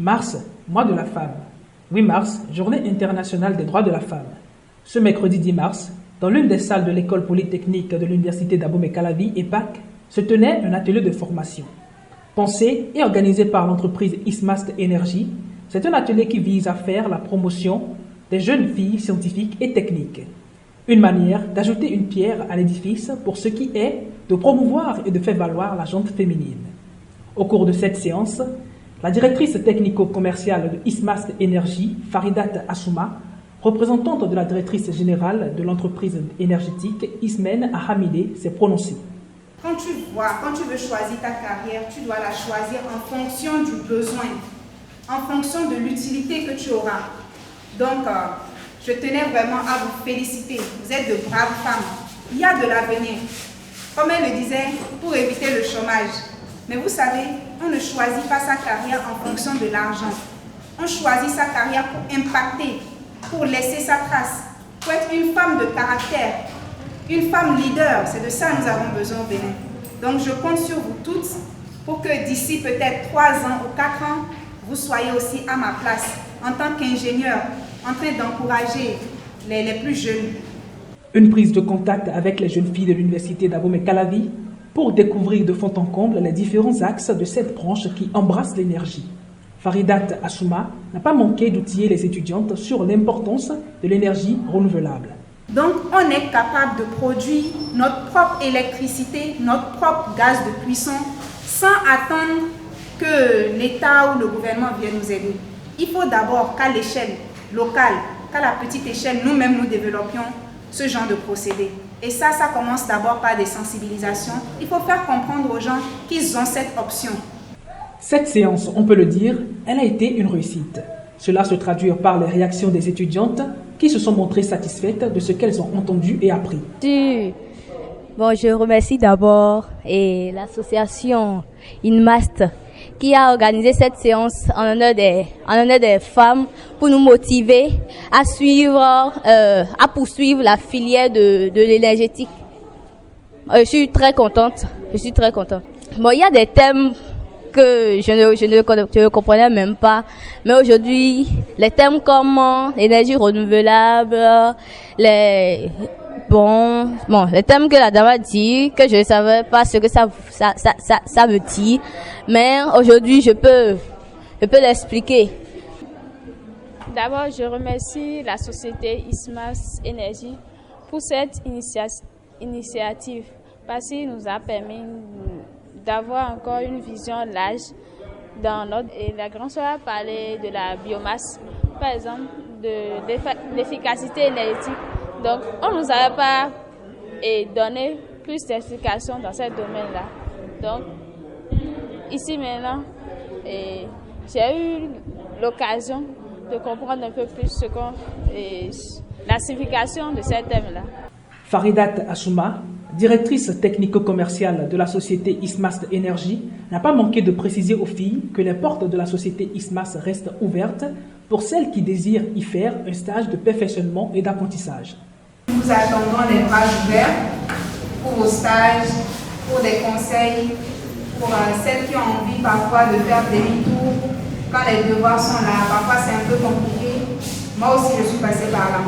Mars, mois de la femme. 8 mars, journée internationale des droits de la femme. Ce mercredi 10 mars, dans l'une des salles de l'école polytechnique de l'université d'Abomey-Calavi, EPAC, se tenait un atelier de formation. Pensé et organisé par l'entreprise Ismast Energy, c'est un atelier qui vise à faire la promotion des jeunes filles scientifiques et techniques. Une manière d'ajouter une pierre à l'édifice pour ce qui est de promouvoir et de faire valoir la gente féminine. Au cours de cette séance, la directrice technico-commerciale de Ismast Energy, Faridat Assouma, représentante de la directrice générale de l'entreprise énergétique, Ismène Ahamide, s'est prononcée. Quand tu veux choisir ta carrière, tu dois la choisir en fonction du besoin, en fonction de l'utilité que tu auras. Donc, je tenais vraiment à vous féliciter. Vous êtes de braves femmes. Il y a de l'avenir. Comme elle le disait, pour éviter le chômage. Mais vous savez, on ne choisit pas sa carrière en fonction de l'argent. On choisit sa carrière pour impacter, pour laisser sa trace, pour être une femme de caractère, une femme leader. C'est de ça que nous avons besoin au Bénin. Donc je compte sur vous toutes pour que d'ici peut-être 3 ans ou 4 ans, vous soyez aussi à ma place en tant qu'ingénieur, en train d'encourager les plus jeunes. Une prise de contact avec les jeunes filles de l'université d'Abomey-Calavi pour découvrir de fond en comble les différents axes de cette branche qui embrasse l'énergie. Faridat Assouma n'a pas manqué d'outiller les étudiantes sur l'importance de l'énergie renouvelable. Donc, on est capable de produire notre propre électricité, notre propre gaz de cuisson, sans attendre que l'État ou le gouvernement vienne nous aider. Il faut d'abord qu'à l'échelle locale, qu'à la petite échelle, nous-mêmes nous développions ce genre de procédé. Et ça commence d'abord par des sensibilisations. Il faut faire comprendre aux gens qu'ils ont cette option. Cette séance, on peut le dire, elle a été une réussite. Cela se traduit par les réactions des étudiantes qui se sont montrées satisfaites de ce qu'elles ont entendu et appris. Bon, je remercie d'abord l'association INMAST qui a organisé cette séance en honneur des femmes pour nous motiver à poursuivre la filière de l'énergétique. Je suis très contente. Bon, il y a des thèmes que je ne comprenais même pas. Mais aujourd'hui, les thèmes comme l'énergie renouvelable, les thèmes que la dame a dit, que je ne savais pas ce que ça veut dire. Mais aujourd'hui, je peux l'expliquer. D'abord, je remercie la société Ismast Energy pour cette initiative parce qu'il nous a permis d'avoir encore une vision large dans notre... Et la grande soeur a parlé de la biomasse, par exemple, de l'efficacité énergétique. Donc, on ne nous avait pas donné plus d'explications dans ce domaine-là. Donc, ici maintenant, j'ai eu l'occasion de comprendre un peu plus la signification de ces thèmes-là. Faridat Assouma, directrice technico-commerciale de la société Ismast Energy, n'a pas manqué de préciser aux filles que les portes de la société Ismast restent ouvertes pour celles qui désirent y faire un stage de perfectionnement et d'apprentissage. Nous attendons les bras ouverts pour vos stages, pour des conseils, pour celles qui ont envie parfois de faire des demi-tours quand les devoirs sont là. Parfois c'est un peu compliqué. Moi aussi je suis passée par là.